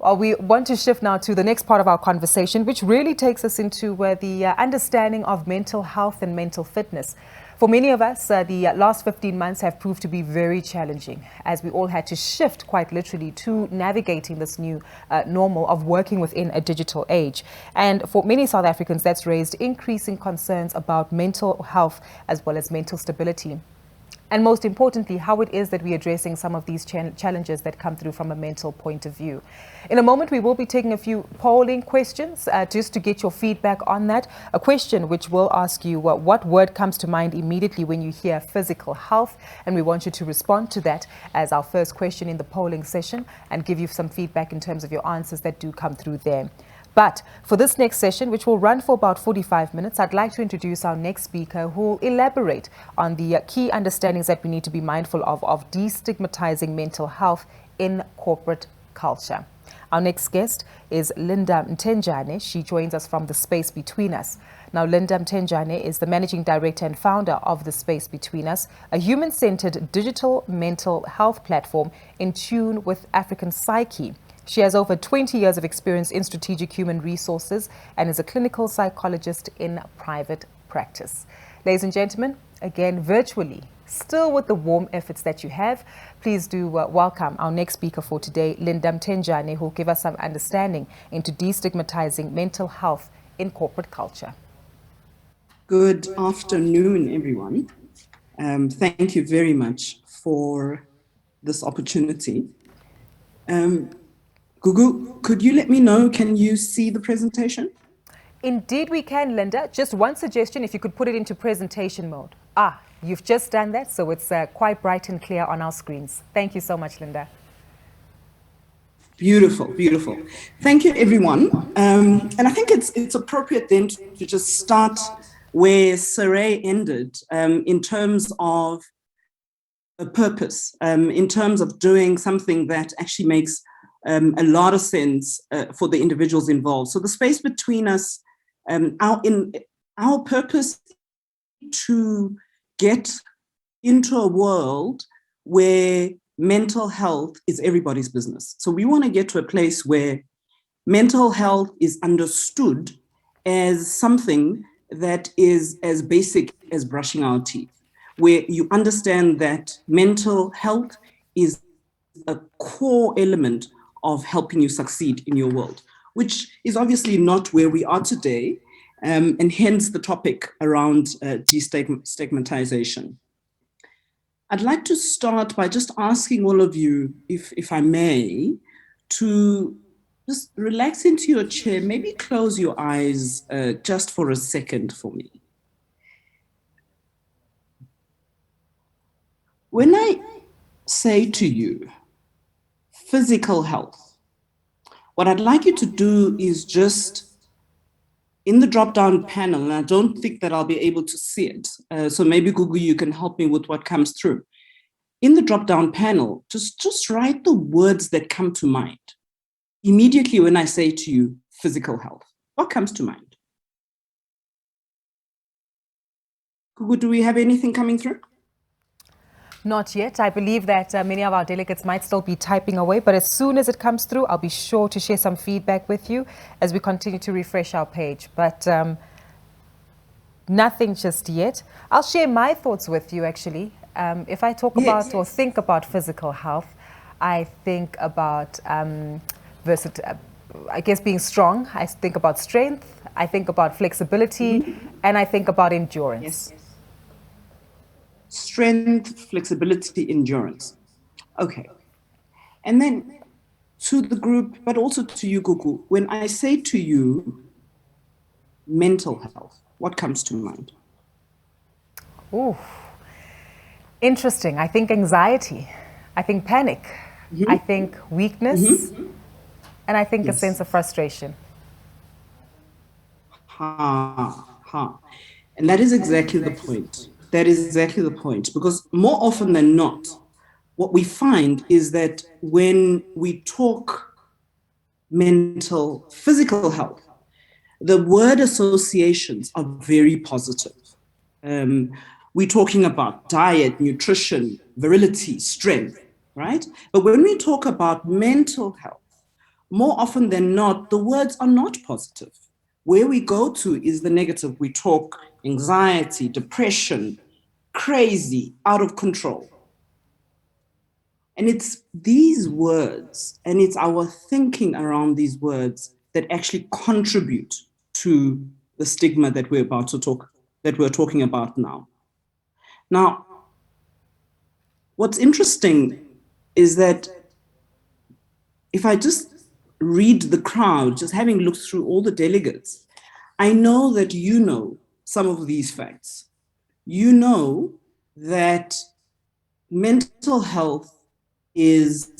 Well, we want to shift now to the next part of our conversation, which really takes us into the understanding of mental health and mental fitness. For many of us, the last 15 months have proved to be very challenging, as we all had to shift quite literally to navigating this new normal of working within a digital age. And for many South Africans, that's raised increasing concerns about mental health as well as mental stability. And most importantly, how it is that we're addressing some of these challenges that come through from a mental point of view. In a moment, we will be taking a few polling questions just to get your feedback on that. A question which will ask you what word comes to mind immediately when you hear physical health. And we want you to respond to that as our first question in the polling session and give you some feedback in terms of your answers that do come through there. But for this next session, which will run for about 45 minutes, I'd like to introduce our next speaker who will elaborate on the key understandings that we need to be mindful of destigmatizing mental health in corporate culture. Our next guest is Linda Mtenjane. She joins us from The Space Between Us. Now, Linda Mtenjane is the managing director and founder of The Space Between Us, a human-centered digital mental health platform in tune with African psyche. She has over 20 years of experience in strategic human resources and is a clinical psychologist in private practice. Ladies and gentlemen, again, virtually, still with the warm efforts that you have, please do welcome our next speaker for today, Linda Mtenjane, who will give us some understanding into destigmatizing mental health in corporate culture. Good afternoon, everyone. Thank you very much for this opportunity. Gugu, could you let me know, can you see the presentation? Indeed we can, Linda. Just one suggestion, if you could put it into presentation mode. You've just done that, so it's quite bright and clear on our screens. Thank you so much, Linda. Beautiful, beautiful. Thank you, everyone. And I think it's appropriate then to just start where Saray ended in terms of a purpose, in terms of doing something that actually makes a lot of sense for the individuals involved. So the space between us, our purpose to get into a world where mental health is everybody's business. So we want to get to a place where mental health is understood as something that is as basic as brushing our teeth, where you understand that mental health is a core element of helping you succeed in your world, which is obviously not where we are today, and hence the topic around destigmatization. I'd like to start by just asking all of you, if I may, to just relax into your chair, maybe close your eyes just for a second for me. When I say to you, physical health, what I'd like you to do is just, in the drop-down panel, and I don't think that I'll be able to see it, so maybe Google, you can help me with what comes through. In the drop-down panel, just write the words that come to mind. Immediately when I say to you, physical health, what comes to mind? Google, do we have anything coming through? Not yet. I believe that many of our delegates might still be typing away, but as soon as it comes through, I'll be sure to share some feedback with you as we continue to refresh our page. But nothing just yet. I'll share my thoughts with you, actually. If I talk about or think about physical health, I think about I guess being strong. I think about strength. I think about flexibility, and I think about endurance. Yes. Strength, flexibility, endurance. Okay. And then to the group, but also to you, Gugu, when I say to you, mental health, what comes to mind? Ooh, interesting. I think anxiety. I think panic. I think weakness. And I think a sense of frustration. And that is exactly the point. That is exactly the point. Because more often than not, what we find is that when we talk physical health, the word associations are very positive. We're talking about diet, nutrition, virility, strength, right? But when we talk about mental health, more often than not, the words are not positive. Where we go to is the negative. We talk anxiety, depression, crazy, out of control. And it's these words and it's our thinking around these words that actually contribute to the stigma that we're talking about now. Now, what's interesting is that if I just read the crowd, just having looked through all the delegates, I know that you know some of these facts. You know that mental health is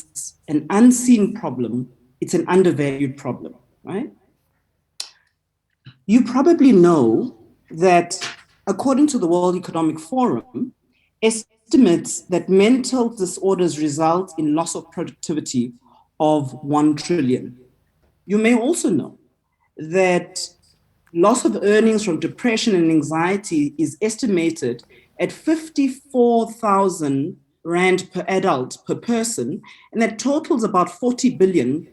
an unseen problem, it's an undervalued problem, right? You probably know that according to the World Economic Forum, estimates that mental disorders result in loss of productivity of 1 trillion. You may also know that loss of earnings from depression and anxiety is estimated at 54,000 Rand per adult per person, and that totals about 40 billion,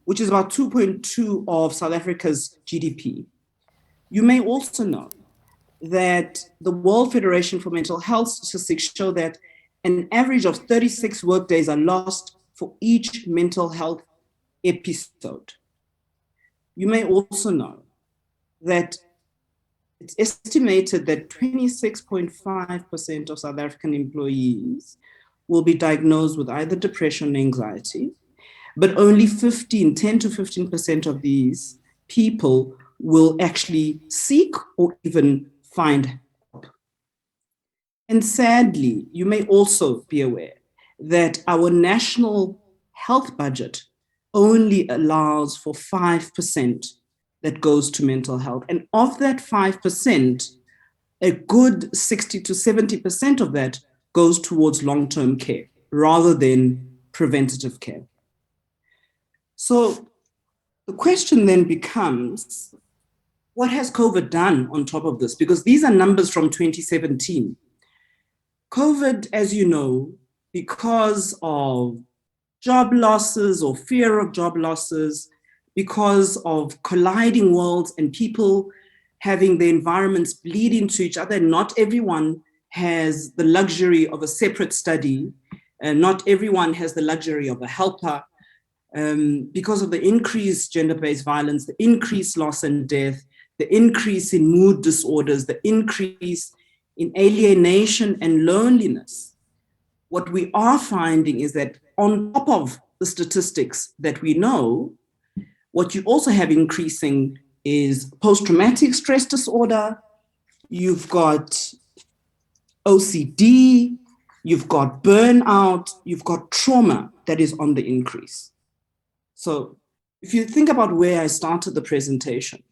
which is about 2.2 of South Africa's GDP. You may also know that the World Federation for Mental Health statistics show that an average of 36 workdays are lost for each mental health episode. You may also know that it's estimated that 26.5% of South African employees will be diagnosed with either depression or anxiety, but only 10 to 15% of these people will actually seek or even find help. And sadly, you may also be aware that our national health budget only allows for 5% that goes to mental health. And of that 5%, a good 60 to 70% of that goes towards long-term care rather than preventative care. So the question then becomes, what has COVID done on top of this? Because these are numbers from 2017. COVID, as you know, because of job losses or fear of job losses, because of colliding worlds and people having their environments bleed into each other. Not everyone has the luxury of a separate study, and not everyone has the luxury of a helper. Because of the increased gender-based violence, the increased loss and death, the increase in mood disorders, the increase in alienation and loneliness, what we are finding is that on top of the statistics that we know, what you also have increasing is post-traumatic stress disorder, you've got OCD, you've got burnout, you've got trauma that is on the increase. So if you think about where I started the presentation,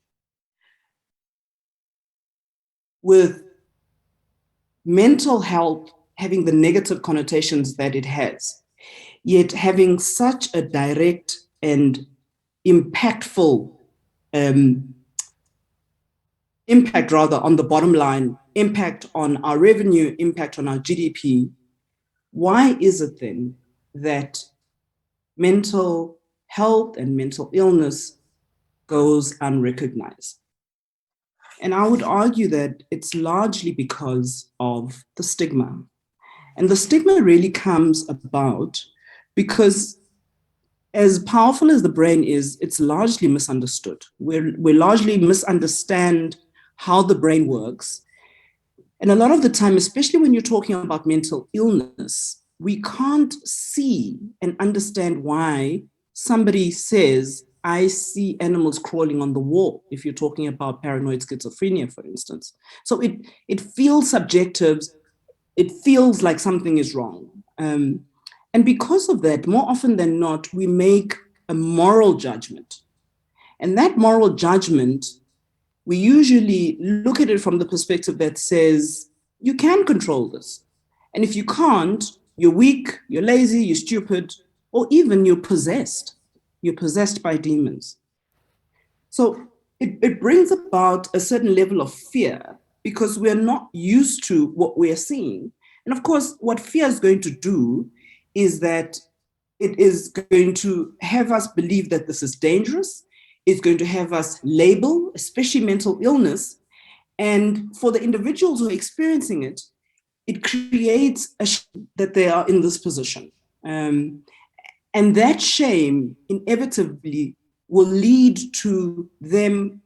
with mental health having the negative connotations that it has, yet having such a direct and impactful impact on the bottom line, impact on our revenue, impact on our GDP, why is it then that mental health and mental illness goes unrecognized? And I would argue that it's largely because of the stigma. And the stigma really comes about because as powerful as the brain is, it's largely misunderstood. We largely misunderstand how the brain works. And a lot of the time, especially when you're talking about mental illness, we can't see and understand why somebody says, I see animals crawling on the wall, if you're talking about paranoid schizophrenia, for instance. So it feels subjective. It feels like something is wrong. And because of that, more often than not, we make a moral judgment. And that moral judgment, we usually look at it from the perspective that says, you can control this. And if you can't, you're weak, you're lazy, you're stupid, or even you're possessed. You're possessed by demons. So it brings about a certain level of fear because we're not used to what we're seeing. And of course, what fear is going to do is that it is going to have us believe that this is dangerous. It's going to have us label, especially mental illness. And for the individuals who are experiencing it, it creates a shame that they are in this position. And that shame inevitably will lead to them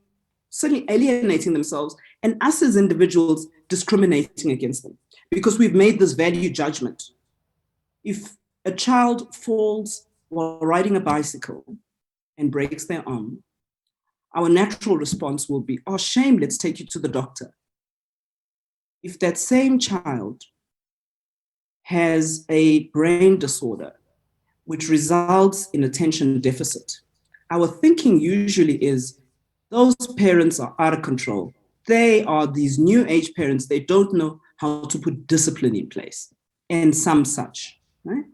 certainly alienating themselves and us as individuals discriminating against them because we've made this value judgment. If a child falls while riding a bicycle and breaks their arm, our natural response will be, oh, shame, let's take you to the doctor. If that same child has a brain disorder, which results in attention deficit, our thinking usually is, those parents are out of control. They are these new age parents. They don't know how to put discipline in place and some such, right?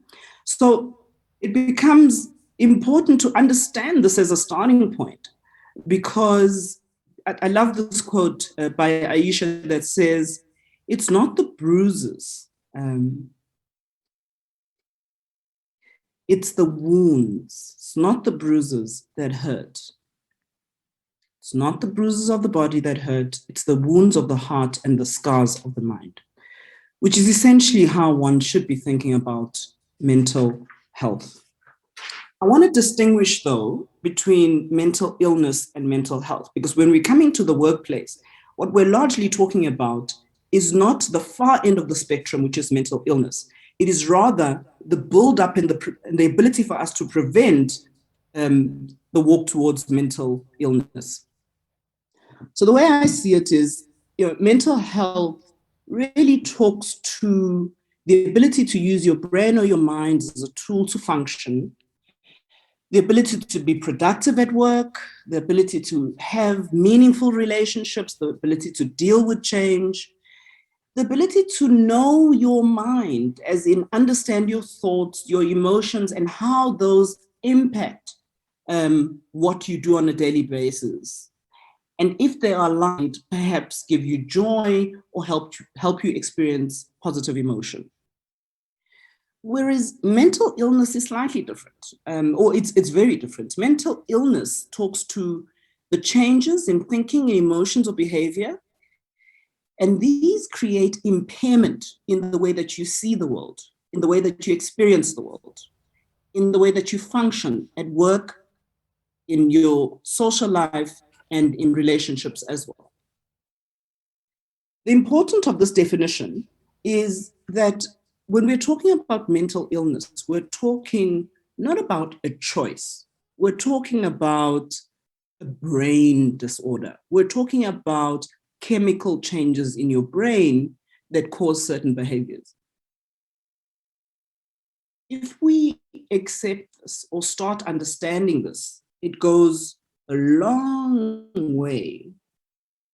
So it becomes important to understand this as a starting point, because I love this quote by Aisha that says, it's not the bruises, it's the wounds. It's not the bruises that hurt. It's not the bruises of the body that hurt. It's the wounds of the heart and the scars of the mind, which is essentially how one should be thinking about mental health. I want to distinguish, though, between mental illness and mental health, because when we come into the workplace, what we're largely talking about is not the far end of the spectrum, which is mental illness. It is rather the build-up and the ability for us to prevent the walk towards mental illness. So the way I see it is, mental health really talks to the ability to use your brain or your mind as a tool to function, the ability to be productive at work, the ability to have meaningful relationships, the ability to deal with change, the ability to know your mind, as in understand your thoughts, your emotions, and how those impact what you do on a daily basis. And if they are aligned, perhaps give you joy or help you experience positive emotion. Whereas mental illness is slightly different, or it's very different. Mental illness talks to the changes in thinking, emotions, or behavior, and these create impairment in the way that you see the world, in the way that you experience the world, in the way that you function at work, in your social life, and in relationships as well. The importance of this definition is that when we're talking about mental illness, we're talking not about a choice. We're talking about a brain disorder. We're talking about chemical changes in your brain that cause certain behaviors. If we accept this or start understanding this, it goes a long way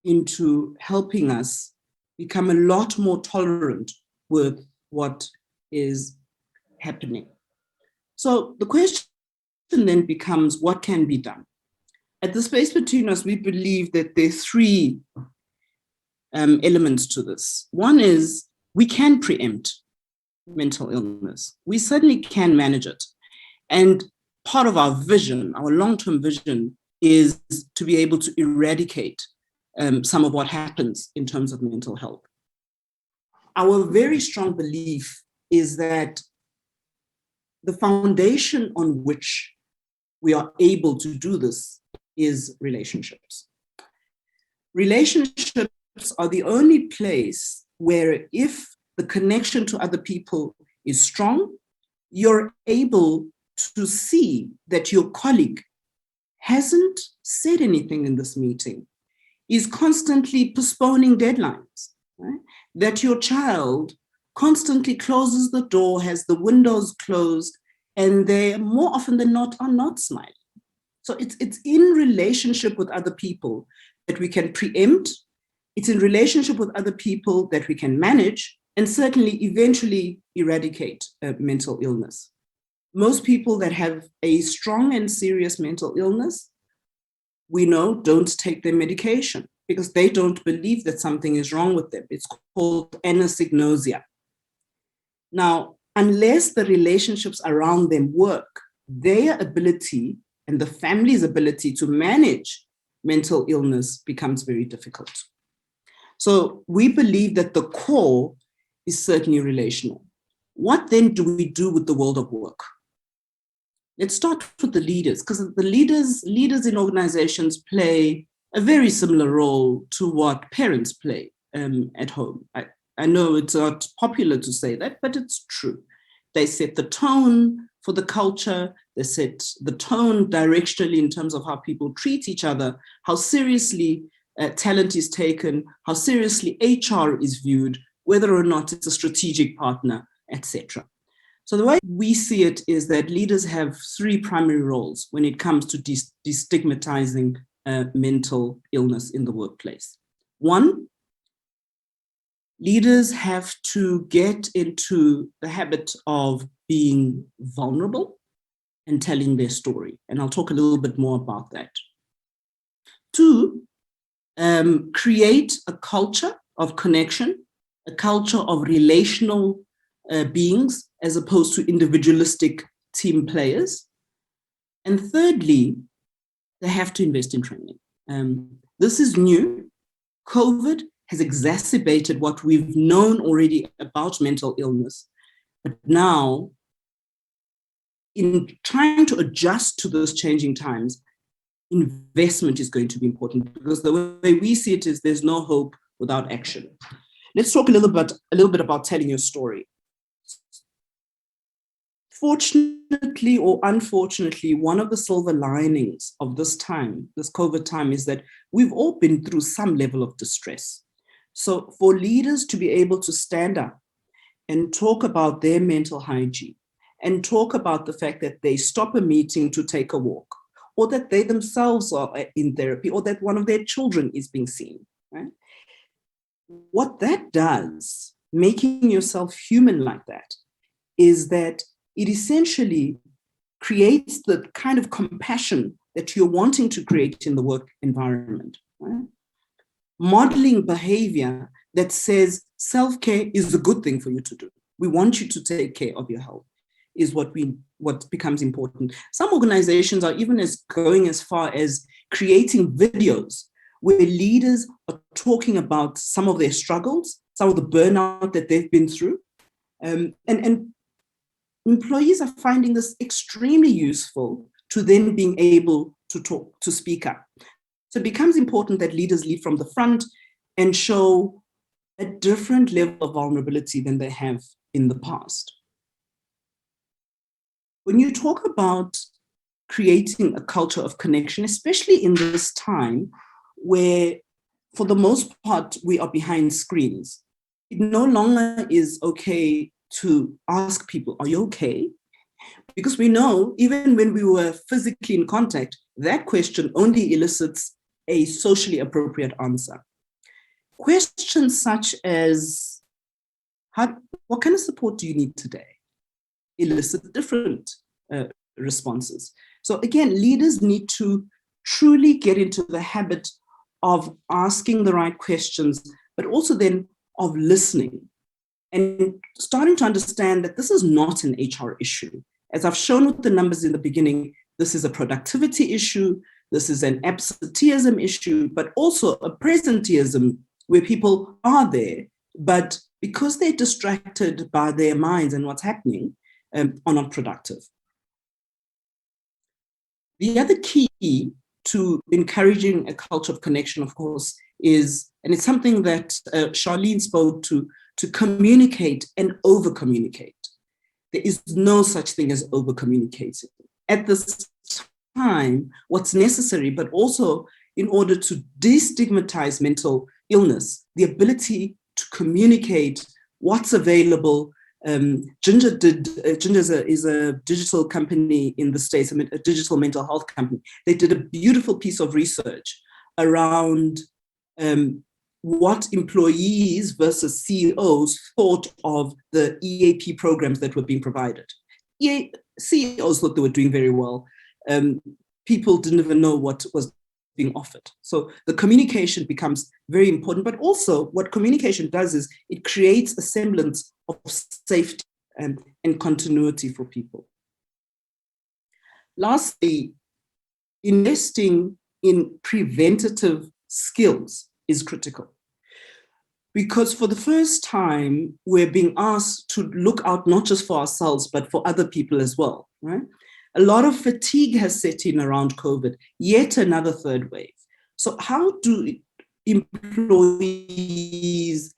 into helping us become a lot more tolerant with what is happening. So the question then becomes, what can be done? At the Space Between Us, we believe that there are three elements to this. One is we can preempt mental illness. We certainly can manage it. And part of our vision, our long-term vision, is to be able to eradicate some of what happens in terms of mental health. Our very strong belief is that the foundation on which we are able to do this is relationships. Relationships are the only place where, if the connection to other people is strong, you're able to see that your colleague hasn't said anything in this meeting, is constantly postponing deadlines, right? That your child constantly closes the door, has the windows closed, and they more often than not are not smiling. So it's in relationship with other people that we can preempt. It's in relationship with other people that we can manage, and certainly eventually eradicate mental illness. Most people that have a strong and serious mental illness, we know, don't take their medication because they don't believe that something is wrong with them. It's called anosognosia. Now, unless the relationships around them work, their ability and the family's ability to manage mental illness becomes very difficult. So we believe that the core is certainly relational. What then do we do with the world of work? Let's start with the leaders, because the leaders in organizations play a very similar role to what parents play at home. I know it's not popular to say that, but it's true. They set the tone for the culture. They set the tone directionally in terms of how people treat each other, how seriously talent is taken, how seriously HR is viewed, whether or not it's a strategic partner, etc. So the way we see it is that leaders have three primary roles when it comes to destigmatizing mental illness in the workplace. One, leaders have to get into the habit of being vulnerable and telling their story. And I'll talk a little bit more about that. Two, create a culture of connection, a culture of relational beings as opposed to individualistic team players. And thirdly, they have to invest in training. This is new. COVID has exacerbated what we've known already about mental illness. But now, in trying to adjust to those changing times, investment is going to be important, because the way we see it is there's no hope without action. Let's talk a little bit about telling your story. Fortunately or unfortunately, one of the silver linings of this time, this COVID time, is that we've all been through some level of distress. So for leaders to be able to stand up and talk about their mental hygiene and talk about the fact that they stop a meeting to take a walk, or that they themselves are in therapy, or that one of their children is being seen, right? What that does, making yourself human like that, is that it essentially creates the kind of compassion that you're wanting to create in the work environment, right? Modeling behavior that says self-care is a good thing for you to do. We want you to take care of your health is what becomes important. Some organizations are even going as far as creating videos where leaders are talking about some of their struggles, some of the burnout that they've been through. And employees are finding this extremely useful to then being able to talk, to speak up. So it becomes important that leaders lead from the front and show a different level of vulnerability than they have in the past. When you talk about creating a culture of connection, especially in this time where, for the most part, we are behind screens, it no longer is okay to ask people, are you okay? Because we know even when we were physically in contact, that question only elicits a socially appropriate answer. Questions such as, what kind of support do you need today? Elicit different responses. So again, leaders need to truly get into the habit of asking the right questions, but also then of listening and starting to understand that this is not an HR issue. As I've shown with the numbers in the beginning, this is a productivity issue, this is an absenteeism issue, but also a presenteeism where people are there, but because they're distracted by their minds and what's happening, are not productive. The other key to encouraging a culture of connection, of course, is, and it's something that Charlene spoke to communicate and over-communicate. There is no such thing as over-communicating. At this time, what's necessary, but also in order to destigmatize mental illness, the ability to communicate what's available. Ginger is a digital company in the States, a digital mental health company. They did a beautiful piece of research around what employees versus CEOs thought of the EAP programs that were being provided. CEOs thought they were doing very well. People didn't even know what was being offered. So the communication becomes very important, but also what communication does is it creates a semblance of safety. and continuity for people. Lastly, investing in preventative skills is critical, because for the first time, we're being asked to look out not just for ourselves, but for other people as well, right? A lot of fatigue has set in around COVID, yet another third wave. So how do employees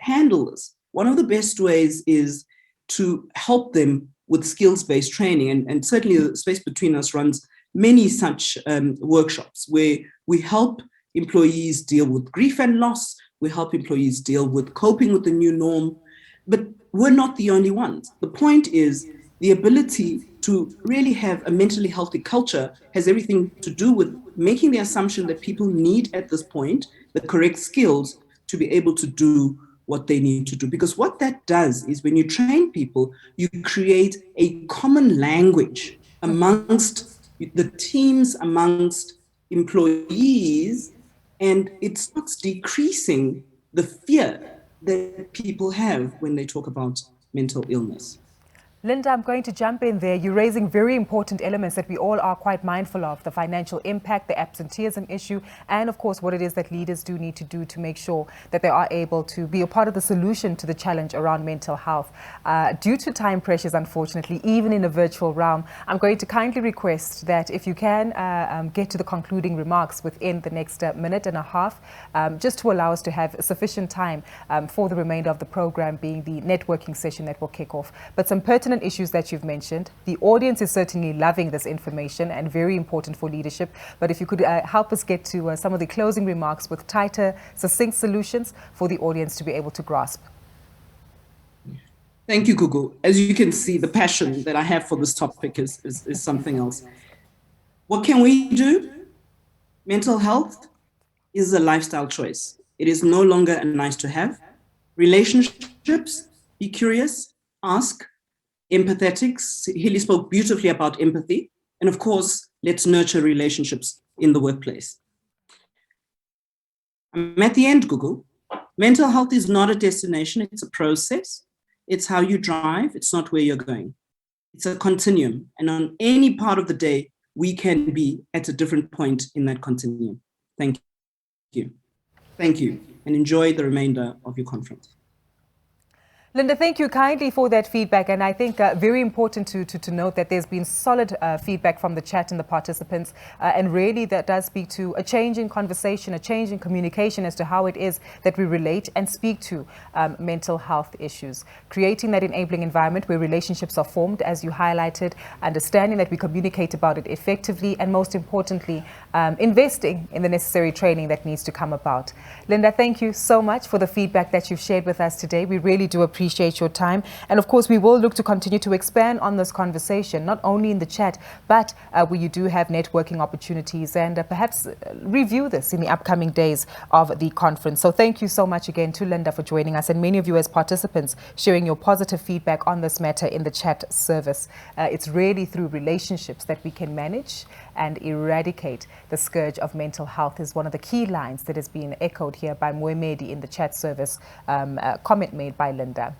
handle this? One of the best ways is to help them with skills-based training. And certainly the Space Between Us runs many such workshops where we help employees deal with grief and loss. We help employees deal with coping with the new norm, but we're not the only ones. The point is the ability to really have a mentally healthy culture has everything to do with making the assumption that people need at this point the correct skills to be able to do what they need to do. Because what that does is when you train people, you create a common language amongst the teams, amongst employees, and it starts decreasing the fear that people have when they talk about mental illness. Linda, I'm going to jump in there. You're raising very important elements that we all are quite mindful of: the financial impact, the absenteeism issue, and of course what it is that leaders do need to do to make sure that they are able to be a part of the solution to the challenge around mental health. Due to time pressures, unfortunately, even in a virtual realm, I'm going to kindly request that if you can get to the concluding remarks within the next minute and a half, just to allow us to have sufficient time for the remainder of the program, being the networking session that will kick off. But some pertinent issues that you've mentioned. The audience is certainly loving this information and very important for leadership. But if you could help us get to some of the closing remarks with tighter, succinct solutions for the audience to be able to grasp. Thank you, Gugu. As you can see, the passion that I have for this topic is something else. What can we do? Mental health is a lifestyle choice. It is no longer a nice to have. Relationships, be curious, ask. Empathetic. Hilly spoke beautifully about empathy. And of course, let's nurture relationships in the workplace. I'm at the end, Google. Mental health is not a destination, it's a process. It's how you drive, it's not where you're going. It's a continuum. And on any part of the day, we can be at a different point in that continuum. Thank you. Thank you. And enjoy the remainder of your conference. Linda, thank you kindly for that feedback, and I think very important to note that there's been solid feedback from the chat and the participants, and really that does speak to a change in conversation, a change in communication as to how it is that we relate and speak to mental health issues. Creating that enabling environment where relationships are formed, as you highlighted, understanding that we communicate about it effectively, and most importantly, investing in the necessary training that needs to come about. Linda, thank you so much for the feedback that you've shared with us today. We really do appreciate your time. And of course, we will look to continue to expand on this conversation, not only in the chat, but where you do have networking opportunities, and perhaps review this in the upcoming days of the conference. So thank you so much again to Linda for joining us, and many of you as participants sharing your positive feedback on this matter in the chat service. It's really through relationships that we can manage and eradicate the scourge of mental health, is one of the key lines that has been echoed here by Moemedi in the chat service, comment made by Linda.